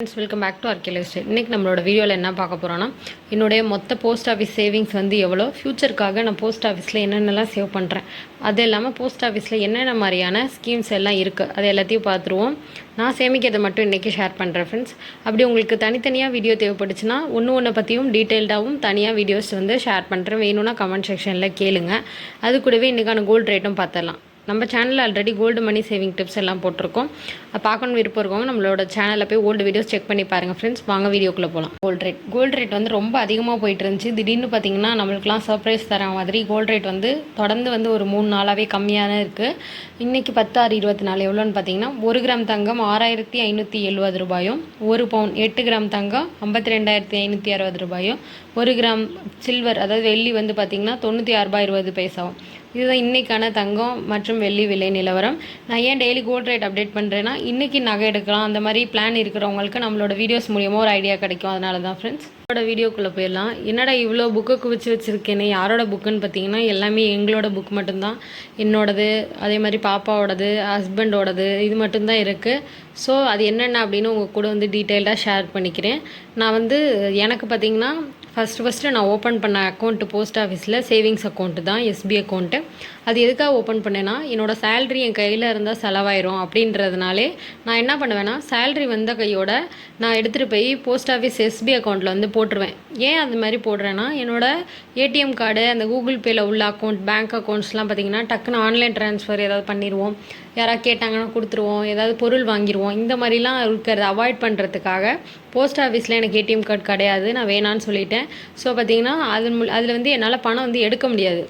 Friends, welcome back to RK lifestyle. இன்றைக்கி நம்மளோட வீடியோவில் என்ன பார்க்க போகிறோன்னா, என்னுடைய மொத்த போஸ்ட் ஆஃபீஸ் சேவிங்ஸ் வந்து எவ்வளோ, ஃப்யூச்சருக்காக நான் போஸ்ட் ஆஃபீஸில் என்னென்னலாம் சேவ் பண்ணுறேன், அது இல்லாமல் போஸ்ட் ஆஃபீஸில் என்னென்ன மாதிரியான ஸ்கீம்ஸ் எல்லாம் இருக்குது, அது எல்லாத்தையும் பார்த்துருவோம். நான் சேமிக்கிறதை மட்டும் இன்றைக்கி ஷேர் பண்ணுறேன் ஃப்ரெண்ட்ஸ். அப்படி உங்களுக்கு தனித்தனியாக வீடியோ தேவைப்பட்டுச்சுன்னா ஒன்று பற்றியும் டீட்டெயில்டாகவும் தனியாக வீடியோஸ் வந்து ஷேர் பண்ணுறேன். வேணும்னா கமெண்ட் செக்ஷனில் கேளுங்க. அது கூடவே இன்றைக்கான கோல்டு ரேட்டும் பார்த்துடலாம். நம்ம சேனலில் already gold money saving tips எல்லாம் போட்டிருக்கோம். பார்க்கணும் விருப்பம் இருக்கவங்க நம்மளோட சேனலில் போய் ஓல்டு வீடியோஸ் செக் பண்ணி பாருங்கள் ஃப்ரெண்ட்ஸ். வாங்க வீடியோக்குள்ளே போகலாம். கோல்டு ரேட் வந்து ரொம்ப அதிகமாக போயிட்டு இருந்துச்சு. திடீர்னு பார்த்தீங்கன்னா நம்மளுக்குலாம் சர்ப்ரைஸ் தர மாதிரி கோல்டு ரேட் வந்து தொடர்ந்து வந்து ஒரு 3 நாளாகவே கம்மியாக தான் இருக்குது. இன்றைக்கி 10/6/24 எவ்வளோன்னு பார்த்தீங்கன்னா 1 கிராம் தங்கம் 6570 ரூபாயும், 1 பவுன் 8 கிராம் தங்கம் 52,560 ரூபாயும், 1 கிராம் சில்வர் அதாவது வெள்ளி வந்து பார்த்திங்கன்னா 96.20 இதுதான் இன்றைக்கான தங்கம் மற்றும் வெள்ளி விலை நிலவரம். நான் ஏன் டெய்லி கோல்டு ரேட் அப்டேட் பண்ணுறேன்னா, இன்றைக்கி நகை எடுக்கலாம் அந்த மாதிரி பிளான் இருக்கிறவங்களுக்கு நம்மளோட வீடியோஸ் மூலியமாக ஒரு ஐடியா கிடைக்கும். அதனால தான் ஃப்ரெண்ட்ஸ். என்னோட வீடியோக்குள்ளே போயிடலாம். என்னடா இவ்வளோ புக்கு குவிச்சு வச்சுருக்கேனே, யாரோட புக்குன்னு பார்த்தீங்கன்னா எல்லாமே எங்களோட புக் மட்டும்தான். என்னோடது, அதே மாதிரி பாப்பாவோடது, ஹஸ்பண்டோடது, இது மட்டும்தான் இருக்குது. ஸோ அது என்னென்ன அப்படின்னு உங்கள் கூட வந்து டீட்டெயில்டாக ஷேர் பண்ணிக்கிறேன். நான் வந்து எனக்கு பார்த்திங்கன்னா ஃபஸ்ட்டு நான் ஓப்பன் பண்ண அக்கௌண்ட்டு போஸ்ட் ஆஃபீஸில் சேவிங்ஸ் அக்கௌண்ட்டு தான், எஸ்பி அக்கௌண்ட்டு. அது எதுக்காக ஓப்பன் பண்ணேன்னா, என்னோடய சேல்ரி என் கையில் இருந்தால் செலவாயிரும் அப்படின்றதுனாலே நான் என்ன பண்ணுவேன்னா, சேல்ரி வந்த கையோட நான் எடுத்துகிட்டு போய் போஸ்ட் ஆஃபீஸ் எஸ்பி அக்கௌண்ட்டில் வந்து போட்டுருவேன். ஏன் அது மாதிரி போடுறேன்னா, என்னோடய ஏடிஎம் கார்டு, அந்த கூகுள் பேயில் உள்ள அக்கௌண்ட், பேங்க் அக்கௌண்ட்ஸ்லாம் பார்த்திங்கன்னா டக்குன்னு ஆன்லைன் ட்ரான்ஸ்ஃபர் ஏதாவது பண்ணிடுவோம், யாராவது கேட்டாங்கன்னா கொடுத்துருவோம், ஏதாவது பொருள் வாங்கிடுவோம். இந்த மாதிரிலாம் இருக்கிறத அவாய்ட் பண்ணுறதுக்காக போஸ்ட் ஆஃபீஸில் எனக்கு ஏடிஎம் கார்டு கிடையாது, நான் வேணான்னு சொல்லிட்டேன். ஸோ பார்த்திங்கன்னா அதில் வந்து என்னால் பணம் வந்து எடுக்க முடியாது.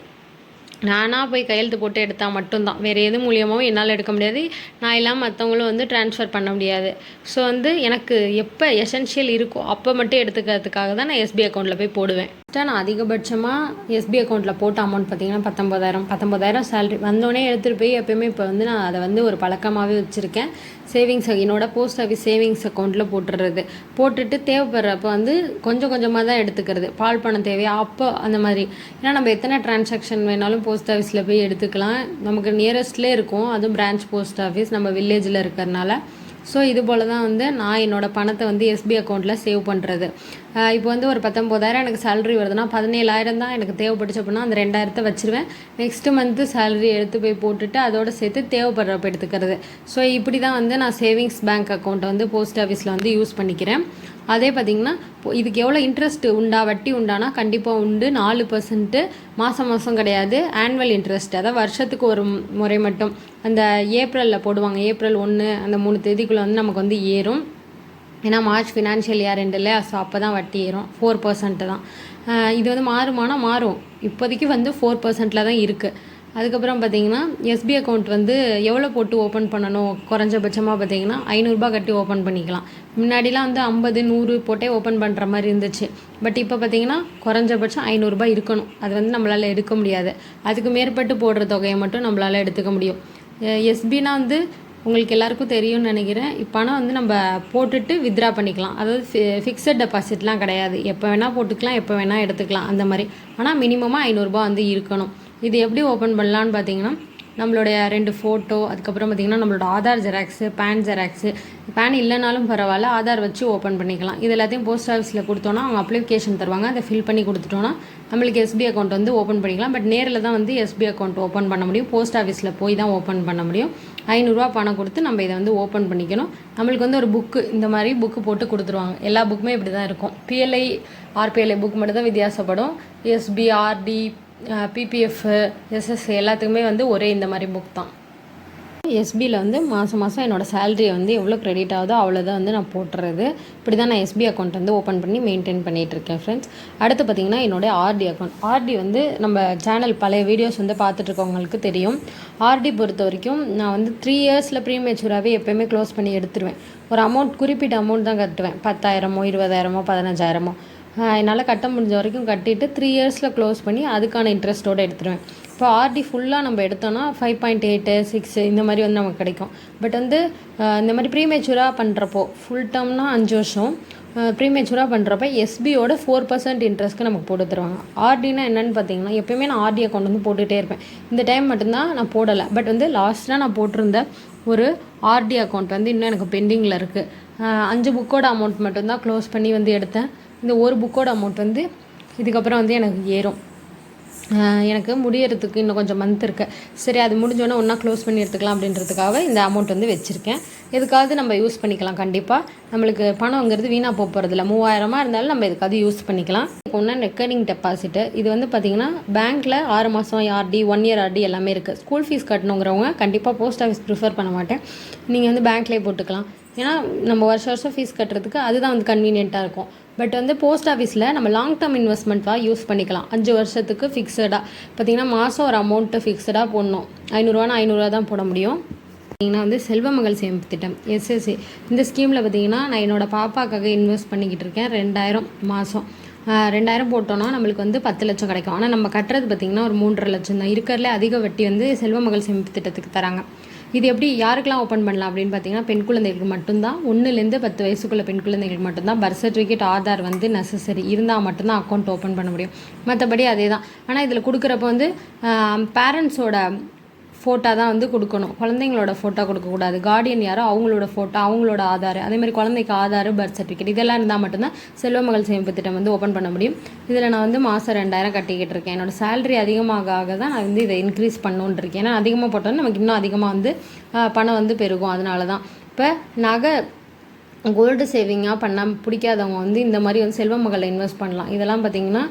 நானாக போய் கையெழுத்து போட்டு எடுத்தால் மட்டும்தான், வேறு எது மூலியமாகவும் என்னால் எடுக்க முடியாது. நான் இல்லாமல் மற்றவங்களும் வந்து ட்ரான்ஸ்ஃபர் பண்ண முடியாது. ஸோ வந்து எனக்கு எப்போ எசென்ஷியல் இருக்கோ அப்போ மட்டும் எடுத்துக்கிறதுக்காக தான் நான் எஸ்பி அக்கௌண்ட்டில் போய் போடுவேன். நான் அதிகபட்சமாக எஸ்பி அக்கௌண்ட்டில் போட்ட அமௌண்ட் பார்த்திங்கன்னா 19,000 சேலரி வந்தோடனே எடுத்துகிட்டு போய் எப்போயுமே இப்போ வந்து நான் அதை வந்து ஒரு பழக்கமாகவே வச்சுருக்கேன். சேவிங்ஸ் என்னோடய போஸ்ட் ஆஃபீஸ் சேவிங்ஸ் அக்கௌண்ட்டில் போட்டுட்டு தேவைப்படுறப்போ வந்து கொஞ்சம் கொஞ்சமாக தான் எடுத்துக்கிறது. பால் பணம் தேவையா அப்போ அந்த மாதிரி. ஏன்னா நம்ம எத்தனை டிரான்சாக்ஷன் வேணாலும் போஸ்ட் ஆஃபீஸில் போய் எடுத்துக்கலாம். நமக்கு நியரஸ்ட்லேயே இருக்கும், அதுவும் பிரான்ச் போஸ்ட் ஆஃபீஸ் நம்ம வில்லேஜில் இருக்கிறதுனால. ஸோ இது போல் தான் வந்து நான் என்னோடய பணத்தை வந்து எஸ்பி அக்கௌண்ட்டில் சேவ் பண்ணுறது. இப்போ வந்து ஒரு 19,000 எனக்கு சேலரி வருதுன்னா 17,000 தான் எனக்கு தேவைப்பட்டுச்சு அப்படின்னா அந்த 2,000 வச்சுருவேன். நெக்ஸ்ட்டு மந்த்து சேலரி எடுத்து போய் போட்டுட்டு அதோடு சேர்த்து தேவைப்படுறப்ப எடுத்துக்கிறது. ஸோ இப்படி தான் வந்து நான் சேவிங்ஸ் பேங்க் அக்கௌண்ட்டை வந்து போஸ்ட் ஆஃபீஸில் வந்து யூஸ் பண்ணிக்கிறேன். அதே பார்த்திங்கன்னா இதுக்கு எவ்வளோ இன்ட்ரெஸ்ட் உண்டா, வட்டி உண்டானா கண்டிப்பாக உண்டு. 4% மாதம் கிடையாது, ஆனுவல் இன்ட்ரெஸ்ட். அதாவது வருஷத்துக்கு ஒரு முறை மட்டும் அந்த ஏப்ரலில் போடுவாங்க. ஏப்ரல் 1 அந்த 3 தேதிக்குள்ளே வந்து நமக்கு வந்து ஏறும். ஏன்னா மார்ச் ஃபினான்ஷியல் இயர் எண்டு இல்லையா, ஸோ அப்போ தான் வட்டி ஏறும். 4% தான். இது வந்து மாறுமானா மாறும். இப்போதைக்கு வந்து 4%ல் தான் இருக்குது. அதுக்கப்புறம் பார்த்திங்கன்னா எஸ்பி அக்கௌண்ட் வந்து எவ்வளோ போட்டு ஓப்பன் பண்ணணும், குறைஞ்சபட்சமாக பார்த்திங்கன்னா 500 கட்டி ஓப்பன் பண்ணிக்கலாம். முன்னாடிலாம் வந்து 50, 100 போட்டே ஓப்பன் பண்ணுற மாதிரி இருந்துச்சு. பட் இப்போ பார்த்திங்கன்னா குறைஞ்சபட்சம் 500 இருக்கணும். அது வந்து நம்மளால் எடுக்க முடியாது. அதுக்கு மேற்பட்டு போடுற தொகையை மட்டும் நம்மளால் எடுத்துக்க முடியும். எஸ்பினா வந்து உங்களுக்கு எல்லாருக்கும் தெரியும்னு நினைக்கிறேன். பணம் வந்து நம்ம போட்டுட்டு வித்ட்ரா பண்ணிக்கலாம். அதாவது ஃபிக்ஸட் டெபாசிட்லாம் கிடையாது. எப்போ வேணால் போட்டுக்கலாம், எப்போ வேணால் எடுத்துக்கலாம் அந்த மாதிரி. ஆனால் மினிமமாக 500 வந்து இருக்கணும். இது எப்படி ஓப்பன் பண்ணலான்னு பார்த்தீங்கன்னா, நம்மளுடைய 2 ஃபோட்டோ, அதுக்கப்புறம் பார்த்திங்கன்னா நம்மளோட Aadhaar xerox, PAN xerox. PAN இல்லைனாலும் பரவாயில்ல, ஆதார் வச்சு ஓப்பன் பண்ணிக்கலாம். இது எல்லாத்தையும் போஸ்ட் ஆஃபீஸில் கொடுத்தோன்னா அவங்க அப்ளிகேஷன் தருவாங்க. அதை ஃபில் பண்ணி கொடுத்துட்டோன்னா நம்மளுக்கு எஸ்பி அக்கௌண்ட் வந்து ஓப்பன் பண்ணிக்கலாம். பட் நேரில் தான் வந்து எஸ்பி அக்கௌண்ட் ஓப்பன் பண்ண முடியும். போஸ்ட் ஆஃபீஸில் போய் தான் ஓப்பன் பண்ண முடியும். 500 பணம் கொடுத்து நம்ம இதை வந்து ஓப்பன் பண்ணிக்கணும். நம்மளுக்கு வந்து ஒரு புக்கு, இந்த மாதிரி புக்கு போட்டு கொடுத்துருவாங்க. எல்லா புக்குமே இப்படி தான் இருக்கும். பிஎல்ஐ, ஆர்பிஎல்ஐ புக் மட்டும் தான் வித்தியாசப்படும். எஸ்பி, ஆர்டி, பிபிஎஃப், எஸ்எஸ்சி எல்லாத்துக்குமே வந்து ஒரே இந்த மாதிரி புக் தான். எஸ்பியில் வந்து மாதம் என்னோடய சேலரியை வந்து எவ்வளோ க்ரெடிட் ஆகுதோ அவ்வளோதான் வந்து நான் போட்டுறது. இப்படி தான் நான் எஸ்பி அக்கௌண்ட் வந்து ஓப்பன் பண்ணி மெயின்டைன் பண்ணிகிட்ருக்கேன் ஃப்ரெண்ட்ஸ். அடுத்து பார்த்திங்கன்னா என்னோடய ஆர்டி அக்கௌண்ட். ஆர்டி வந்து நம்ம சேனல் பழைய வீடியோஸ் வந்து பார்த்துட்ருக்கவங்களுக்கு தெரியும். ஆர்டி பொறுத்த வரைக்கும் நான் வந்து 3 இயர்ஸில் ப்ரீமெச்சூராகவே எப்போயுமே க்ளோஸ் பண்ணி எடுத்துருவேன். ஒரு அமௌண்ட், குறிப்பிட்ட அமௌண்ட் தான் கட்டுவேன். 10,000, 20,000, 15,000 என்னால் கட்ட முடிஞ்ச வரைக்கும் கட்டிட்டு 3 இயர்ஸில் க்ளோஸ் பண்ணி அதுக்கான இன்ட்ரெஸ்ட்டோடு எடுத்துருவேன். இப்போ ஆர்டி ஃபுல்லாக நம்ம எடுத்தோன்னா 5.8, 6 இந்த மாதிரி வந்து நமக்கு கிடைக்கும். பட் வந்து இந்த மாதிரி ப்ரீமெச்சூராக பண்ணுறப்போ ஃபுல் டேர்ம்னா 5 வருஷம், ப்ரீமெச்சூராக பண்ணுறப்ப எஸ்பியோட 4% இன்ட்ரெஸ்ட்க்கு நமக்கு போட்டு தருவாங்க. ஆர்டினா என்னென்னு பார்த்தீங்கன்னா, எப்போயுமே நான் ஆர்டி அக்கௌண்ட் வந்து போட்டுகிட்டே இருப்பேன். இந்த டைம் மட்டும்தான் நான் போடலை. பட் வந்து லாஸ்ட்டாக நான் போட்டிருந்த ஒரு ஆர்டி அக்கௌண்ட் வந்து இன்னும் எனக்கு பெண்டிங்கில் இருக்குது. 5 புக்கோட அமௌண்ட் மட்டும்தான் க்ளோஸ் பண்ணி வந்து எடுத்தேன். இந்த ஒரு புக்கோட அமௌண்ட் வந்து இதுக்கப்புறம் வந்து எனக்கு ஏறும். எனக்கு முடியறதுக்கு இன்னும் கொஞ்சம் மந்த் இருக்குது. சரி, அது முடிஞ்சோன்னே ஒன்றா க்ளோஸ் பண்ணி எடுத்துக்கலாம் அப்படின்றதுக்காக இந்த அமௌண்ட் வந்து வச்சுருக்கேன். எதுக்காவது நம்ம யூஸ் பண்ணிக்கலாம். கண்டிப்பாக நம்மளுக்கு பணங்கிறது வீணாக போகிறதில்ல. 3000 இருந்தாலும் நம்ம எதுக்காவது யூஸ் பண்ணிக்கலாம். ஒன்றா ரெக்கரிங் டெபாசிட்டு இது வந்து பார்த்திங்கன்னா பேங்க்கில் 6 மாதம் ஆர்டி, 1 இயர் ஆர்டி எல்லாமே இருக்குது. ஸ்கூல் ஃபீஸ் கட்டணுங்கிறவங்க கண்டிப்பாக போஸ்ட் ஆஃபீஸ் ப்ரிஃபர் பண்ண மாட்டேன். நீங்கள் வந்து பேங்க்லேயே போட்டுக்கலாம். ஏன்னா நம்ம வருஷம் ஃபீஸ் கட்டுறதுக்கு அதுதான் வந்து கன்வீனியண்ட்டாக இருக்கும். பட் வந்து போஸ்ட் ஆஃபீஸில் நம்ம லாங் டேர்ம் இன்வெஸ்ட்மெண்ட்டாக யூஸ் பண்ணிக்கலாம். 5 வருஷத்துக்கு ஃபிக்ஸடாக பார்த்திங்கன்னா மாதம் ஒரு அமௌண்ட்டு ஃபிக்ஸடாக போடணும். 500 500 தான் போட முடியும். பார்த்திங்கன்னா வந்து செல்வமகள் சேமிப்பு திட்டம் எஸ்எஸ்சி இந்த ஸ்கீமில் பார்த்திங்கன்னா நான் என்னோடய பாப்பாக்காக இன்வெஸ்ட் பண்ணிக்கிட்டு இருக்கேன். 2000 மாதம் 2000 போட்டோன்னா நம்மளுக்கு வந்து 10 லட்சம் கிடைக்கும். ஆனால் நம்ம கட்டுறது பார்த்திங்கன்னா ஒரு 3.5 லட்சம் தான். இருக்கிறதுல அதிக வட்டி வந்து செல்வமகள் சேமிப்பு திட்டத்துக்கு தராங்க. இது எப்படி யாருக்கெல்லாம் ஓப்பன் பண்ணலாம் அப்படின்னு பார்த்தீங்கன்னா பெண் குழந்தைகளுக்கு மட்டும்தான். 1லேருந்து 10 வயசுக்குள்ள பெண் குழந்தைகளுக்கு மட்டும்தான் பர்த் சர்டிஃபிகேட், ஆதார் வந்து நெசசரி இருந்தால் மட்டும்தான் அக்கௌண்ட் ஓப்பன் பண்ண முடியும். மற்றபடி அதே தான். ஆனால் இதில் கொடுக்குறப்ப வந்து பேரண்ட்ஸோட ஃபோட்டோ தான் வந்து கொடுக்கணும். குழந்தைங்களோட ஃபோட்டோ கொடுக்கக்கூடாது. கார்டியன் யாரோ அவங்களோட ஃபோட்டோ, அவங்களோட ஆதார், அதேமாதிரி குழந்தைக்கு ஆதார், பர்த் சர்டிஃபிகேட் இதெல்லாம் இருந்தால் மட்டும்தான் செல்வமகள் சேமிப்பு திட்டம் வந்து ஓப்பன் பண்ண முடியும். இதில் நான் வந்து மாதம் 2000 கட்டிக்கிட்டு இருக்கேன். என்னோடய சேலரி அதிகமாக தான் நான் வந்து இதை இன்க்ரீஸ் பண்ணணுன்னு இருக்கேன். ஏன்னா அதிகமாக போட்டோன்னா நமக்கு இன்னும் அதிகமாக வந்து பணம் வந்து பெருகும். அதனால தான் இப்போ நகை கோல்டு சேவிங்காக பண்ண பிடிக்காதவங்க வந்து இந்த மாதிரி வந்து செல்வமகளில் இன்வெஸ்ட் பண்ணலாம். இதெல்லாம் பார்த்திங்கன்னா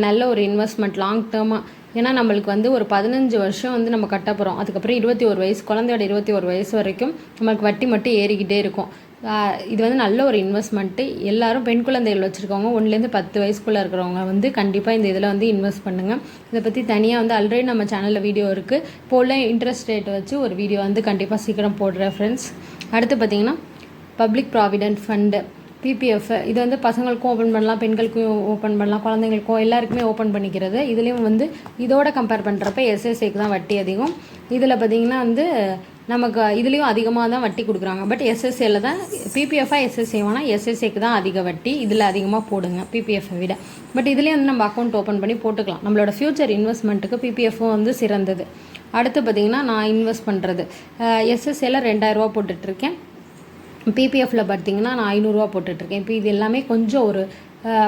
நல்ல ஒரு இன்வெஸ்ட்மெண்ட் லாங் டேர்மாக. ஏன்னா நம்மளுக்கு வந்து ஒரு 15 வருஷம் வந்து நம்ம கட்ட போகிறோம். அதுக்கப்புறம் 21 வயசு, குழந்தையோட 21 வயசு வரைக்கும் நம்மளுக்கு வட்டி மட்டும் ஏறிக்கிட்டே இருக்கும். இது வந்து நல்ல ஒரு இன்வெஸ்ட்மெண்ட்டு. எல்லோரும் பெண் குழந்தைகள் வச்சுருக்கவங்க 1லேருந்து 10 வயசுக்குள்ளே இருக்கிறவங்க வந்து கண்டிப்பாக இந்த இதில் வந்து இன்வெஸ்ட் பண்ணுங்கள். இதை பற்றி தனியாக வந்து ஆல்ரெடி நம்ம சேனலில் வீடியோ இருக்குது. இப்போ உள்ள இன்ட்ரெஸ்ட் ரேட் வச்சு ஒரு வீடியோ வந்து கண்டிப்பாக சீக்கிரம் போடுறேன் ஃப்ரெண்ட்ஸ். அடுத்து பார்த்திங்கன்னா பப்ளிக் ப்ராவிடென்ட் ஃபண்டு பிபிஎஃப் இது வந்து பசங்களுக்கும் ஓப்பன் பண்ணலாம், பெண்களுக்கும் ஓப்பன் பண்ணலாம், குழந்தைங்களுக்கும் எல்லாருக்குமே ஓப்பன் பண்ணிக்கிறது. இதுலேயும் வந்து இதோட கம்பேர் பண்ணுறப்ப எஸ்எஸ்ஏக்கு தான் வட்டி அதிகம். இதில் பார்த்திங்கன்னா வந்து நமக்கு இதுலேயும் அதிகமாக தான் வட்டி கொடுக்குறாங்க. பட் எஸ்எஸ்ஏல தான் பிபிஎஃபாக எஸ்எஸ்ஏவானா எஸ்எஸ்ஏக்கு தான் அதிக வட்டி. இதில் அதிகமாக போடுங்க பிபிஎஃப்பை விட. பட் இதுலேயும் வந்து நம்ம அக்கௌண்ட் ஓப்பன் பண்ணி போட்டுக்கலாம். நம்மளோட ஃப்யூச்சர் இன்வெஸ்ட்மெண்ட்டுக்கு பிபிஎஃப்பும் வந்து சிறந்தது. அடுத்து பார்த்திங்கன்னா நான் இன்வெஸ்ட் பண்ணுறது எஸ்எஸ்ஏல 2000 போட்டுட்ருக்கேன். பிபிஎஃப்பில் பார்த்திங்கன்னா நான் 500 போட்டுட்ருக்கேன். இப்போ இது எல்லாமே கொஞ்சம்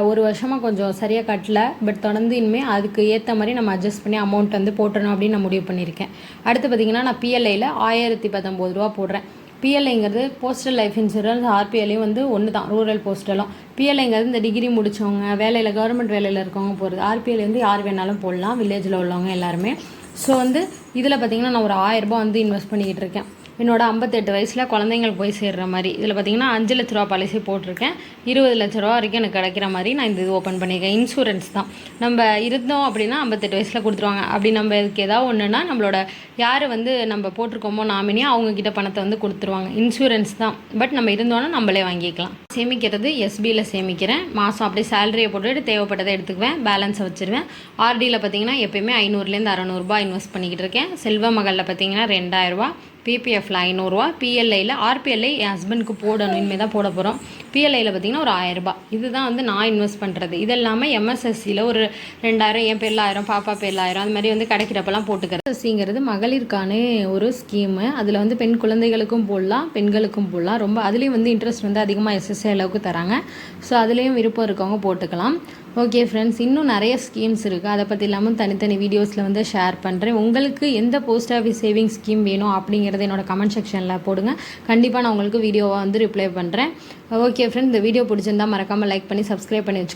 ஒரு வருஷமாக கொஞ்சம் சரியாக கட்டல. பட் தொடர்ந்து இனிமேல் அதுக்கு ஏற்ற மாதிரி நம்ம அட்ஜஸ்ட் பண்ணி அமௌண்ட் வந்து போட்டுறணும் அப்படின்னு நான் முடிவு பண்ணியிருக்கேன். அடுத்து பார்த்திங்கன்னா நான் பிஎல்ஐயில் 1019 ரூபா போடுறேன். பிஎல்ஐங்கிறது போஸ்டல் லைஃப் இன்சூரன்ஸ், ஆர்பிஎல்லையும் வந்து ஒன்று தான், ரூரல் போஸ்டலும். பிஎல்ஐங்கிறது இந்த டிகிரி முடித்தவங்க, வேலையில் கவர்மெண்ட் வேலையில் இருக்கவங்க போகிறது. ஆர்பிஎல் வந்து யார் வேணாலும் போடலாம், வில்லேஜில் உள்ளவங்க எல்லாருமே. ஸோ வந்து இதில் பார்த்திங்கன்னா நான் ஒரு 1000 ரூபா வந்து இன்வெஸ்ட் பண்ணிக்கிட்டு இருக்கேன். என்னோட 58 வயசில் குழந்தைங்களுக்கு போய் சேர்கிற மாதிரி. இதில் பார்த்திங்கன்னா 5 லட்ச ரூபா பாலிசி போட்டிருக்கேன். 20 லட்ச ரூபா வரைக்கும் எனக்கு கிடைக்கிற மாதிரி நான் இந்த இது ஓப்பன் பண்ணியிருக்கேன். இன்சூரன்ஸ் தான். நம்ம இருந்தோம் அப்படின்னா 58 வயசில் கொடுத்துருவாங்க. அப்படி நம்ம இதுக்கு ஏதாவது ஒன்றுனா நம்மளோட யார் வந்து நம்ம போட்டிருக்கோமோ நாமினியாக அவங்கக்கிட்ட பணத்தை வந்து கொடுத்துருவாங்க. இன்சூரன்ஸ் தான். பட் நம்ம இருந்தோன்னா நம்மளே வாங்கிக்கலாம். சேமிக்கிறது எஸ்பியில் சேமிக்கிறேன். மாதம் அப்படியே சேலரியை போட்டுட்டு தேவைப்பட்டதை எடுத்துக்குவேன், பேலன்ஸை வச்சுருவேன். ஆர்டியில் பார்த்திங்கன்னா எப்போயுமே 500லேருந்து 600 ரூபா இன்வெஸ்ட் பண்ணிக்கிட்டு இருக்கேன். செல்வ மகளில் பார்த்திங்கன்னா 2000 ரூபா, பிபிஎஃப்பில் 500 ரூபா, பிஎல்ஐயில் ஆர்பிஎல்ஐ என் ஹஸ்பண்டுக்கு போடணும், இனிமேல் தான் போட போகிறோம். பிஎல்ஐயில் பார்த்திங்கன்னா ஒரு 1000 ரூபா. இதுதான் வந்து நான் இன்வெஸ்ட் பண்ணுறது. இது இல்லாமல் எம்எஸ்எஸ்சியில் ஒரு 2000, என் பேரில் 1000, பாப்பா பேரில் 1000 அது மாதிரி வந்து கிடைக்கிறப்பெல்லாம் போட்டுக்கிறது. எஸ்எஸ்சிங்கிறது மகளிருக்கான ஒரு ஸ்கீமு. அதில் வந்து பெண் குழந்தைகளுக்கும் போடலாம், பெண்களுக்கும் போடலாம். ரொம்ப அதுலேயும் வந்து இன்ட்ரெஸ்ட் வந்து அதிகமாக எஸ்எஸ்சி அளவுக்கு தராங்க. ஸோ அதுலேயும் விருப்பம் இருக்கவங்க போட்டுக்கலாம். ஓகே ஃப்ரெண்ட்ஸ், இன்னும் நிறைய ஸ்கீம்ஸ் இருக்குது. அதை பற்றி இல்லாமல் தனித்தனி வீடியோஸில் வந்து ஷேர் பண்ணுறேன். உங்களுக்கு எந்த போஸ்ட் ஆஃபீஸ் சேவிங் ஸ்கீம் வேணும் அப்படிங்கிறத என்னோட கமெண்ட் செக்ஷனில் போடுங்க. கண்டிப்பாக நான் உங்களுக்கு வீடியோவாக வந்து ரிப்ளை பண்ணுறேன். ஓகே ஃப்ரெண்ட்ஸ், இந்த வீடியோ பிடிச்சிருந்தால் மறக்காமல் லைக் பண்ணி சப்ஸ்கிரைப் பண்ணி வச்சுக்கோங்க.